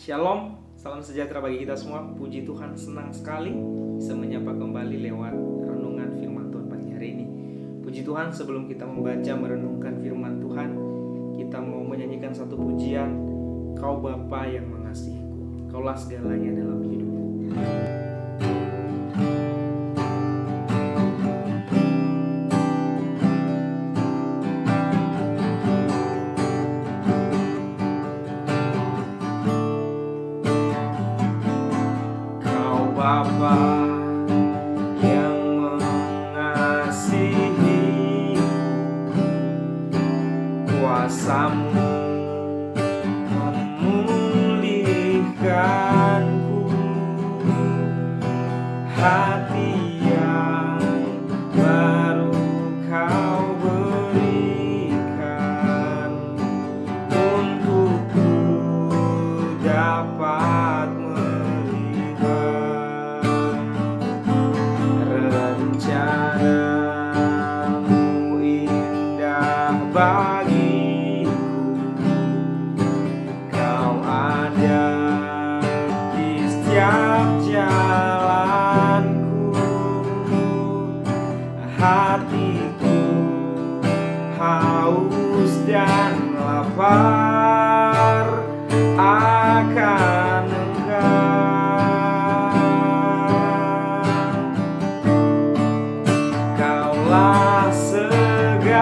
Shalom, salam sejahtera bagi kita semua. Puji Tuhan, senang sekali bisa menyapa kembali lewat renungan firman Tuhan pagi hari ini. Puji Tuhan, sebelum kita membaca merenungkan firman Tuhan, kita mau menyanyikan satu pujian. Kau Bapa yang mengasihiku, Kaulah segalanya dalam hidupku. Bapa yang mengasihi, kuasa-Mu memulihkanku, hati yang baru Kau berikan, untukku dapat rencana-Mu indah bagiku. Kau ada di setiap jalanku, hatiku haus dan lapar akan Kaulah segalanya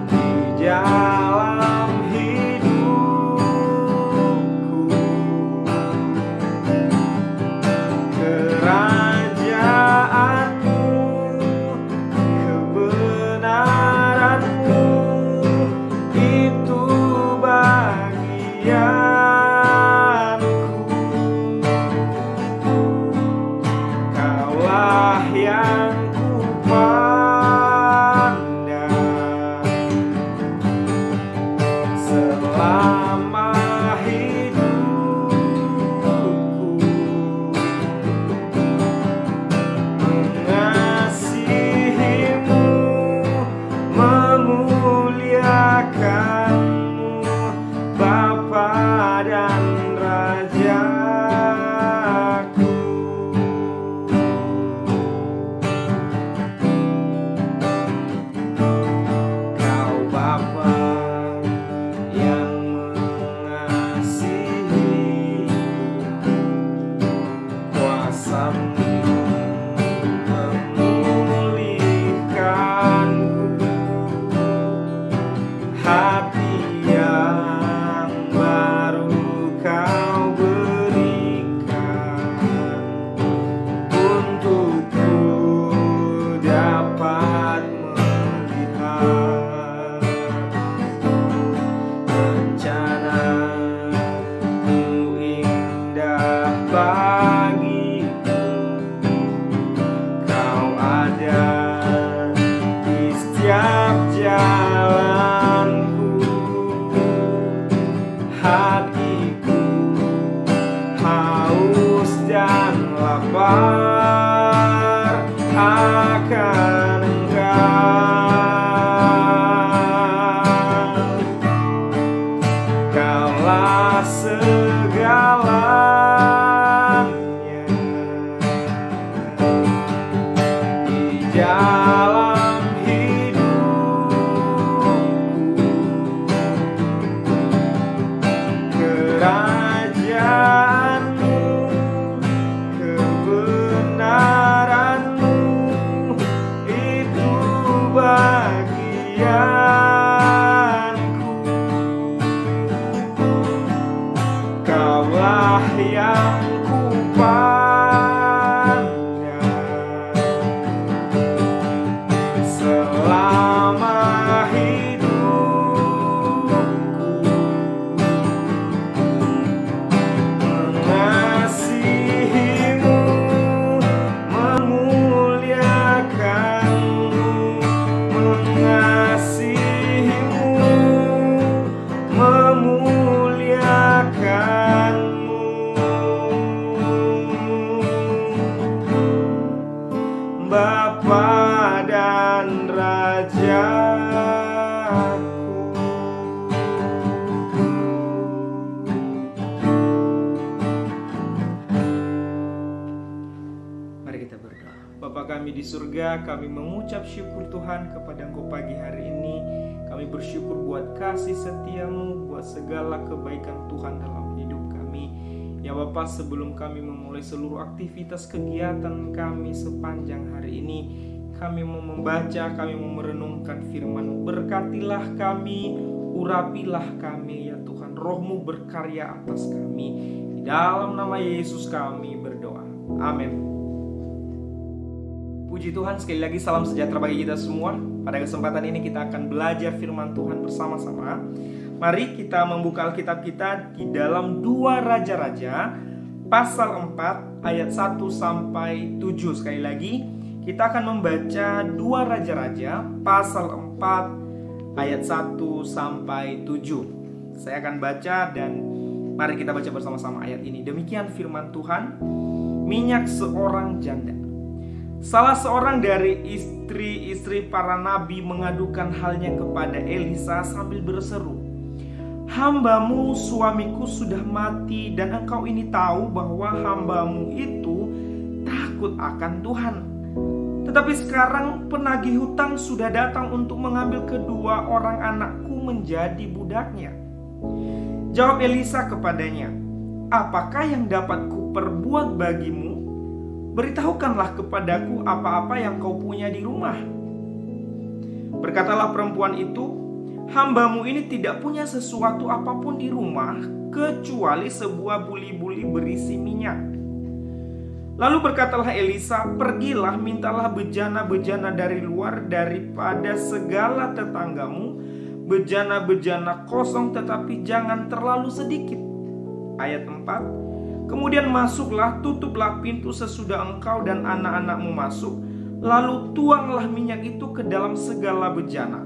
di dalam hidupku. Kerajaan-Mu, kebenaran-Mu, itu bagian. Yang kupandang selama hidupku, mengasihi-Mu, memuliakan-Mu, Bapa dan Raja. Hati yang baru Kau berikan, untukku dapat melihat rencana-Mu indah bagiku. Kau ada di setiap jalan, hatiku haus dan lapar akan Engkau. Kaulah segalanya di dalam kerajaan-Mu, kebenaran-Mu, itu bagianku. Kaulah yang kupandang selama hidupku, mengasihi-Mu, memuliakan-Mu, mengasihi surga, kami mengucap syukur Tuhan kepada Engkau pagi hari ini. Kami bersyukur buat kasih setia-Mu, buat segala kebaikan Tuhan dalam hidup kami. Ya Bapa, sebelum kami memulai seluruh aktivitas kegiatan kami sepanjang hari ini, kami mau membaca, kami mau merenungkan firman-Mu. Berkatilah kami, urapilah kami ya Tuhan. Roh-Mu berkarya atas kami. Di dalam nama Yesus kami berdoa. Amin. Puji Tuhan, sekali lagi salam sejahtera bagi kita semua. Pada kesempatan ini kita akan belajar firman Tuhan bersama-sama. Mari kita membuka Alkitab kita di dalam 2 Raja-Raja pasal 4 ayat 1 sampai 7. Sekali lagi, kita akan membaca 2 Raja-Raja pasal 4 ayat 1 sampai 7. Saya akan baca dan mari kita baca bersama-sama ayat ini. Demikian firman Tuhan. Minyak seorang janda. Salah seorang dari istri-istri para nabi mengadukan halnya kepada Elisa sambil berseru, "Hambamu suamiku sudah mati dan engkau ini tahu bahwa hambamu itu takut akan Tuhan. Tetapi sekarang penagih hutang sudah datang untuk mengambil kedua orang anakku menjadi budaknya." Jawab Elisa kepadanya, "Apakah yang dapat kuperbuat bagimu? Beritahukanlah kepadaku apa-apa yang kau punya di rumah." Berkatalah perempuan itu, "Hambamu ini tidak punya sesuatu apapun di rumah kecuali sebuah buli-buli berisi minyak." Lalu berkatalah Elisa, "Pergilah, mintalah bejana-bejana dari luar daripada segala tetanggamu, bejana-bejana kosong tetapi jangan terlalu sedikit." Ayat 4, "Kemudian masuklah, tutuplah pintu sesudah engkau dan anak-anakmu masuk, lalu tuanglah minyak itu ke dalam segala bejana.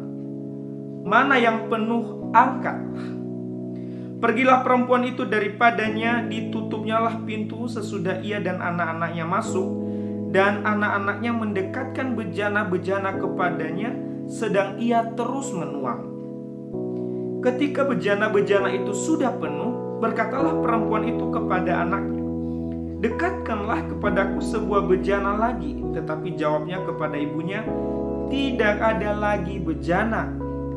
Mana yang penuh, angkatlah." Pergilah perempuan itu daripadanya, ditutupnyalah pintu sesudah ia dan anak-anaknya masuk, dan anak-anaknya mendekatkan bejana-bejana kepadanya, sedang ia terus menuang. Ketika bejana-bejana itu sudah penuh, berkatalah perempuan itu kepada anaknya, "Dekatkanlah kepadaku sebuah bejana lagi." Tetapi jawabnya kepada ibunya, "Tidak ada lagi bejana."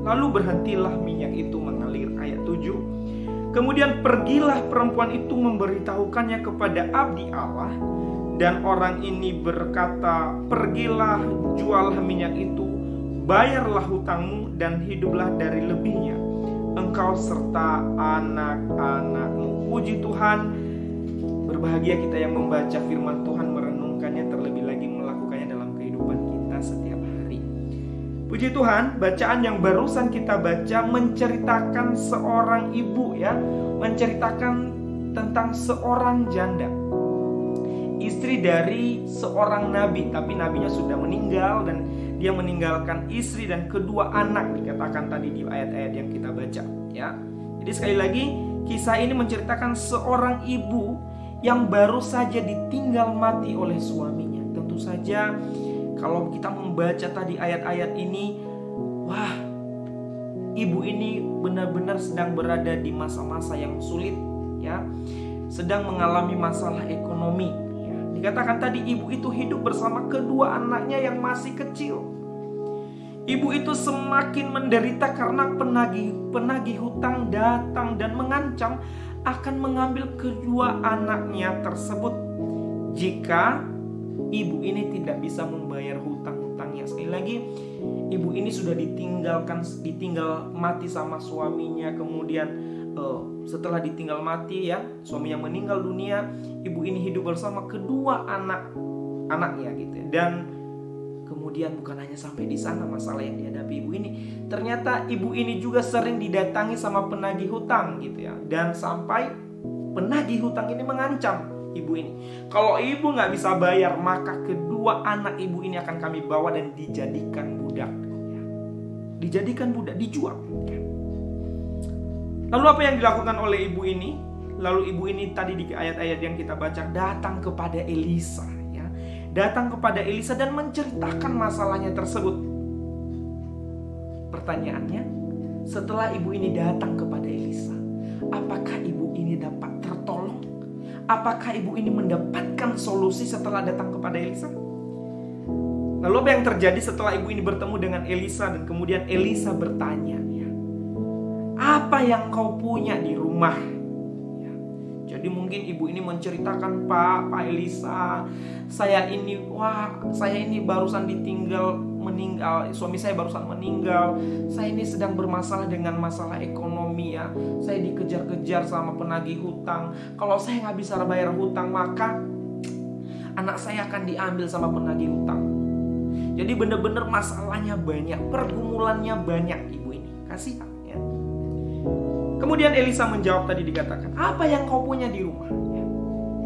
Lalu berhentilah minyak itu mengalir. Ayat 7, "Kemudian pergilah perempuan itu memberitahukannya kepada abdi Allah, dan orang ini berkata, 'Pergilah, juallah minyak itu, bayarlah hutangmu dan hiduplah dari lebihnya, engkau serta anak-anakmu.'" Puji Tuhan, berbahagia kita yang membaca firman Tuhan, merenungkannya, terlebih lagi melakukannya dalam kehidupan kita setiap hari. Puji Tuhan, bacaan yang barusan kita baca menceritakan seorang ibu ya, menceritakan tentang seorang janda, istri dari seorang nabi, tapi nabinya sudah meninggal dan dia meninggalkan istri dan kedua anak, dikatakan tadi di ayat-ayat yang kita baca ya. Jadi sekali lagi, kisah ini menceritakan seorang ibu yang baru saja ditinggal mati oleh suaminya. Tentu saja kalau kita membaca tadi ayat-ayat ini, wah, ibu ini benar-benar sedang berada di masa-masa yang sulit ya, sedang mengalami masalah ekonomi. Dikatakan tadi ibu itu hidup bersama kedua anaknya yang masih kecil. Ibu itu semakin menderita karena penagih hutang datang dan mengancam akan mengambil kedua anaknya tersebut jika ibu ini tidak bisa membayar hutang-hutangnya. Sekali lagi, ibu ini sudah ditinggal mati sama suaminya. Kemudian setelah ditinggal mati ya, suaminya meninggal dunia, ibu ini hidup bersama kedua anaknya gitu ya. Dan kemudian bukan hanya sampai di sana masalah yang dihadapi ibu ini, ternyata ibu ini juga sering didatangi sama penagih hutang gitu ya. Dan sampai penagih hutang ini mengancam ibu ini, "Kalau ibu nggak bisa bayar, maka kedua anak ibu ini akan kami bawa dan dijadikan budak ya. Dijadikan budak, dijual ya." Lalu apa yang dilakukan oleh ibu ini? Lalu ibu ini tadi di ayat-ayat yang kita baca datang kepada Elisa ya. Datang kepada Elisa dan menceritakan masalahnya tersebut. Pertanyaannya, setelah ibu ini datang kepada Elisa, apakah ibu ini dapat tertolong? Apakah ibu ini mendapatkan solusi setelah datang kepada Elisa? Lalu apa yang terjadi setelah ibu ini bertemu dengan Elisa dan kemudian Elisa bertanya, ya, apa yang kau punya di rumah? Ya. Jadi mungkin ibu ini menceritakan, Pak Elisa, saya ini barusan meninggal, suami saya barusan meninggal. Saya ini sedang bermasalah dengan masalah ekonomi ya. Saya dikejar-kejar sama penagih hutang. Kalau saya nggak bisa bayar hutang, maka anak saya akan diambil sama penagih hutang. Jadi benar-benar masalahnya banyak, pergumulannya banyak ibu ini. Kasihan ya. Kemudian Elisa menjawab, tadi dikatakan, apa yang kau punya di rumah? Ya.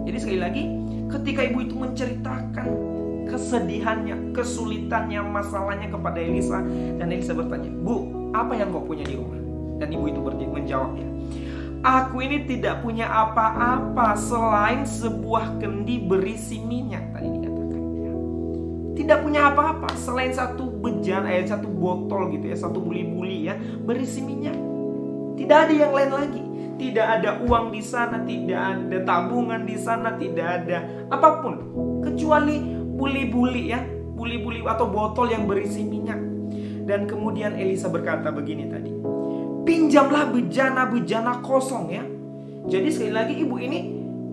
Jadi sekali lagi, ketika ibu itu menceritakan kesedihannya, kesulitannya, masalahnya kepada Elisa, dan Elisa bertanya, Bu, apa yang kau punya di rumah? Dan ibu itu menjawab, ya, aku ini tidak punya apa-apa selain sebuah kendi berisi minyak. Tadi dikatakan, ya. Tidak punya apa-apa selain satu botol gitu ya, satu buli-buli ya, berisi minyak. Tidak ada yang lain lagi. Tidak ada uang di sana, tidak ada tabungan di sana, tidak ada apapun kecuali buli-buli ya, buli-buli atau botol yang berisi minyak. Dan kemudian Elisa berkata begini tadi, pinjamlah bejana-bejana kosong ya. Jadi sekali lagi ibu ini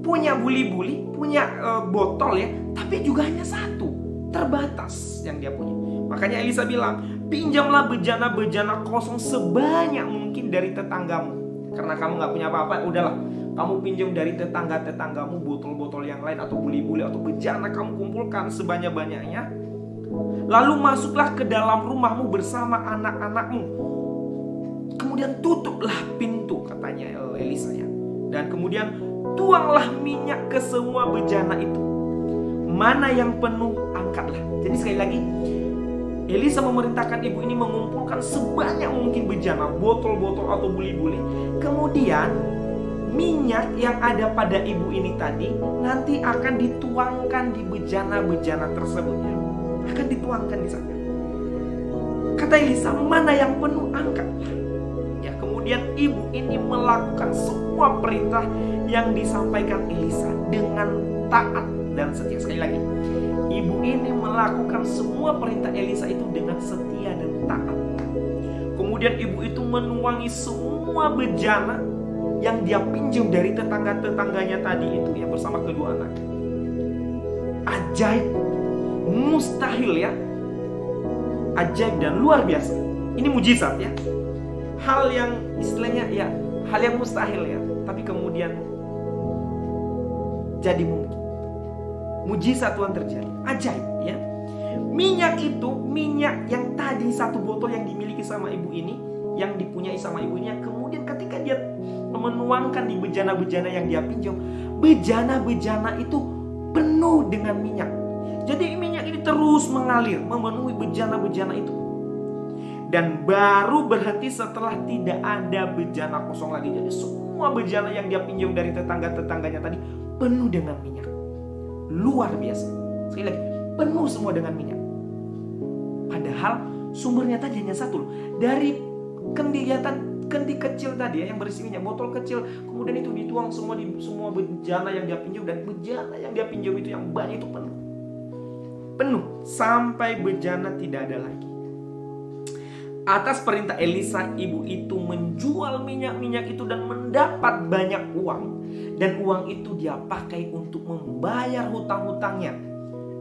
punya buli-buli, punya botol ya, tapi juga hanya satu, terbatas yang dia punya. Makanya Elisa bilang, pinjamlah bejana-bejana kosong sebanyak mungkin dari tetanggamu. Karena kamu gak punya apa-apa, udahlah, kamu pinjam dari tetangga-tetanggamu botol-botol yang lain atau buli-buli atau bejana, kamu kumpulkan sebanyak-banyaknya. Lalu masuklah ke dalam rumahmu bersama anak-anakmu. Kemudian tutuplah pintu, katanya Elisa ya. Dan kemudian tuanglah minyak ke semua bejana itu. Mana yang penuh, angkatlah. Jadi sekali lagi, Elisa memerintahkan ibu ini mengumpulkan sebanyak mungkin bejana, botol-botol atau buli-buli. Kemudian minyak yang ada pada ibu ini tadi nanti akan dituangkan di bejana-bejana tersebut ya. Akan dituangkan di sana. Kata Elisa, mana yang penuh, angkatlah. Ya, kemudian ibu ini melakukan semua perintah yang disampaikan Elisa dengan taat dan setia. Sekali lagi, ibu ini melakukan semua perintah Elisa itu dengan setia dan taat. Kemudian ibu itu menuangi semua bejana yang dia pinjam dari tetangga-tetangganya tadi itu ya, bersama kedua anak. Ajaib, mustahil ya. Ajaib dan luar biasa. Ini mujizat ya. Hal yang istilahnya ya, hal yang mustahil ya, tapi kemudian jadi mungkin. Mujizat Tuhan terjadi, ajaib ya. Minyak itu, minyak yang tadi satu botol yang dimiliki sama ibu ini, yang dipunyai sama ibu ini, kemudian ketika dia menuangkan di bejana-bejana yang dia pinjam, bejana-bejana itu penuh dengan minyak. Jadi minyak ini terus mengalir, memenuhi bejana-bejana itu. Dan baru berhenti setelah tidak ada bejana kosong lagi. Jadi semua bejana yang dia pinjam dari tetangga-tetangganya tadi penuh dengan minyak. Luar biasa. Sekali lagi, penuh semua dengan minyak. Padahal sumbernya tadi hanya satu loh. Dari kendi kecil tadi ya, yang berisi minyak, botol kecil, kemudian itu dituang semua di semua bejana yang dia pinjam, dan bejana yang dia pinjam itu yang banyak itu penuh sampai bejana tidak ada lagi. Atas perintah Elisa, ibu itu menjual minyak-minyak itu dan mendapat banyak uang. Dan uang itu dia pakai untuk membayar hutang-hutangnya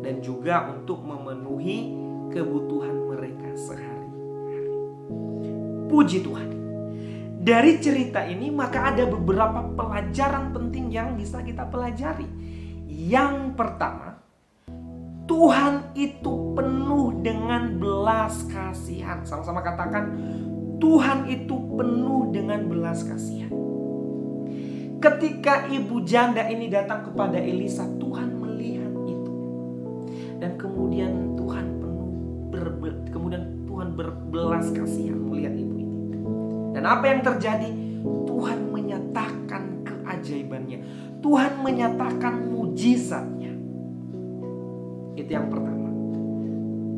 dan juga untuk memenuhi kebutuhan mereka sehari-hari. Puji Tuhan. Dari cerita ini maka ada beberapa pelajaran penting yang bisa kita pelajari. Yang pertama, Tuhan itu penuh dengan belas kasihan. Sama-sama katakan, Tuhan itu penuh dengan belas kasihan. Ketika ibu janda ini datang kepada Elisa, Tuhan melihat itu. Dan kemudian Tuhan berbelas kasihan melihat ibu ini. Dan apa yang terjadi? Tuhan menyatakan keajaibannya. Tuhan menyatakan mujizatnya. Itu yang pertama.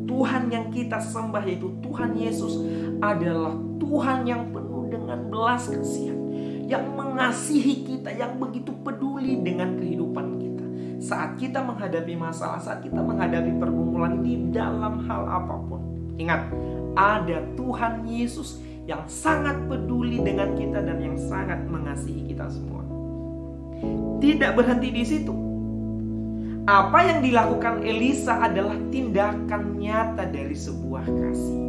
Tuhan yang kita sembah, yaitu Tuhan Yesus, adalah Tuhan yang penuh dengan belas kasihan, yang mengasihi kita, yang begitu peduli dengan kehidupan kita. saat kita menghadapi masalah, saat kita menghadapi pergumulan di dalam hal apapun. Ingat, ada Tuhan Yesus yang sangat peduli dengan kita dan yang sangat mengasihi kita semua. Tidak berhenti di situ. Apa yang dilakukan Elisa adalah tindakan nyata dari sebuah kasih.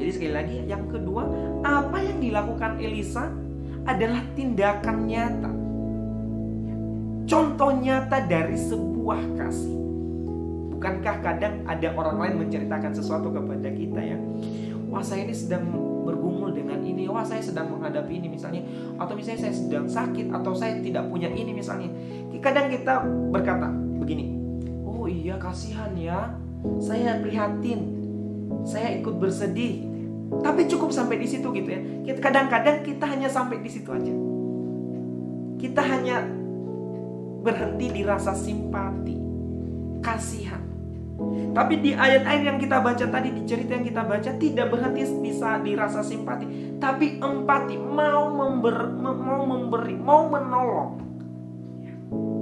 Jadi sekali lagi, yang kedua, apa yang dilakukan Elisa adalah tindakan nyata. Contoh nyata dari sebuah kasih. Bukankah kadang ada orang lain menceritakan sesuatu kepada kita ya? Wah, saya ini sedang bergumul dengan ini. Wah, saya sedang menghadapi ini misalnya. Atau misalnya saya sedang sakit. Atau saya tidak punya ini misalnya. Kadang kita berkata begini. Oh iya, kasihan ya. Saya prihatin. Saya ikut bersedih. Tapi cukup sampai di situ gitu ya. Kadang-kadang kita hanya sampai di situ aja. Kita hanya berhenti di rasa simpati, kasihan. Tapi di ayat-ayat yang kita baca tadi, di cerita yang kita baca, tidak berhenti bisa di rasa simpati, tapi empati, mau memberi, mau menolong.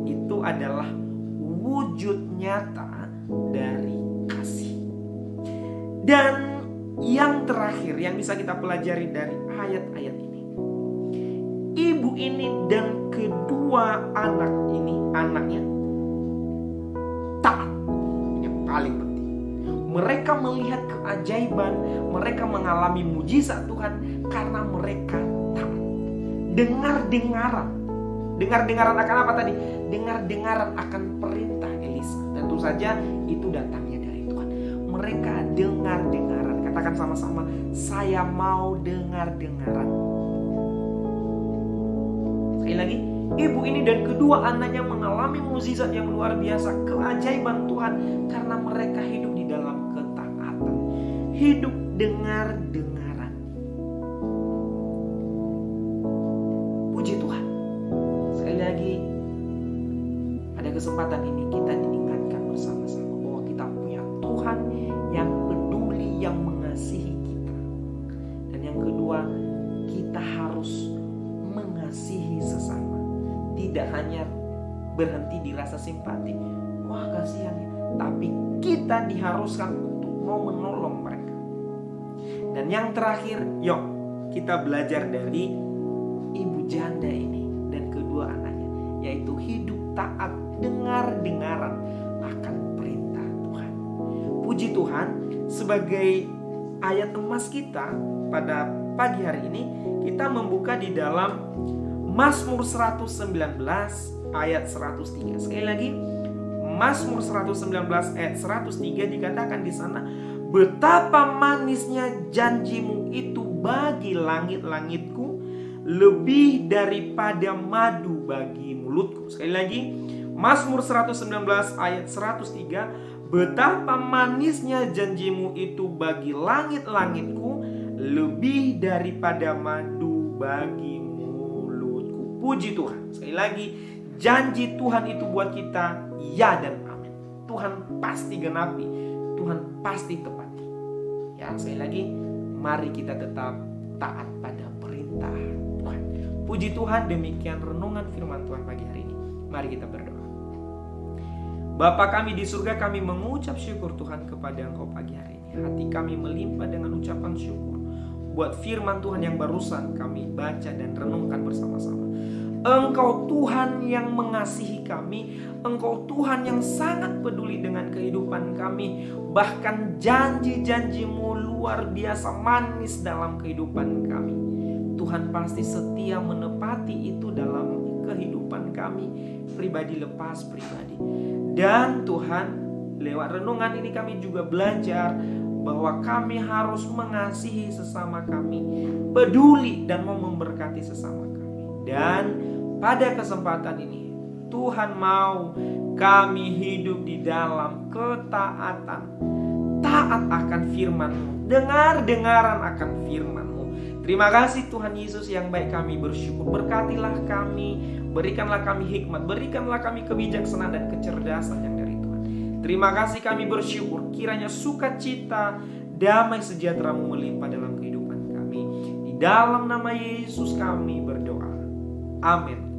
Itu adalah wujud nyata dari kasih. Dan yang terakhir yang bisa kita pelajari dari ayat-ayat ini, ibu ini dan kedua anaknya taat. Yang paling penting, mereka melihat keajaiban, mereka mengalami mujizat Tuhan karena mereka taat. Dengar-dengaran akan apa tadi? Dengar-dengaran akan perintah Elisa. Tentu saja itu datangnya dari Tuhan. Mereka dengar-dengaran. Katakan sama-sama, saya mau dengar-dengaran. Sekali lagi, ibu ini dan kedua anaknya mengalami mukjizat yang luar biasa, keajaiban Tuhan karena mereka hidup di dalam ketaatan, hidup dengar-dengaran. Puji Tuhan. Sekali lagi, pada kesempatan ini kita diingatkan bersama-sama bahwa kita punya Tuhan yang peduli, yang mengasihi kita. Dan yang kedua, kita harus mengasihi sesama. Tidak hanya berhenti di rasa simpati, wah kasihan ya, tapi kita diharuskan untuk mau menolong mereka. Dan yang terakhir, yuk kita belajar dari ibu janda ini dan kedua anaknya, yaitu hidup taat, dengar-dengaran akan perintah Tuhan. Puji Tuhan, sebagai ayat emas kita pada pagi hari ini, kita membuka di dalam Mazmur 119 ayat 103. Sekali lagi, Mazmur 119 ayat 103 dikatakan di sana, betapa manisnya janjimu itu bagi langit-langitku, lebih daripada madu bagi mulutku. Sekali lagi, Mazmur 119 ayat 103, betapa manisnya janjimu itu bagi langit-langitku, lebih daripada madu bagi mulutku. Puji Tuhan. Sekali lagi, janji Tuhan itu buat kita ya dan amin. Tuhan pasti genapi, Tuhan pasti tepati. Ya, sekali lagi, mari kita tetap taat pada perintah Tuhan. Puji Tuhan, demikian renungan firman Tuhan pagi hari ini. Mari kita berdoa. Bapa kami di surga, kami mengucap syukur Tuhan kepada Engkau pagi hari ini. Hati kami melimpah dengan ucapan syukur buat firman Tuhan yang barusan kami baca dan renungkan bersama-sama. Engkau Tuhan yang mengasihi kami, Engkau Tuhan yang sangat peduli dengan kehidupan kami. Bahkan janji-janjimu luar biasa manis dalam kehidupan kami. Tuhan pasti setia menepati itu dalam kehidupan kami, pribadi lepas pribadi. Dan Tuhan, lewat renungan ini kami juga belajar bahwa kami harus mengasihi sesama kami, peduli dan mau memberkati sesama kami. Dan pada kesempatan ini Tuhan mau kami hidup di dalam ketaatan, taat akan firman-Mu, dengar-dengaran akan firman-Mu. Terima kasih Tuhan Yesus yang baik, kami bersyukur. Berkatilah kami, berikanlah kami hikmat, berikanlah kami kebijaksanaan dan kecerdasan yang dari Tuhan. Terima kasih kami bersyukur, kiranya sukacita, damai sejahtera-Mu melimpah dalam kehidupan kami. Di dalam nama Yesus kami berdoa. Amin.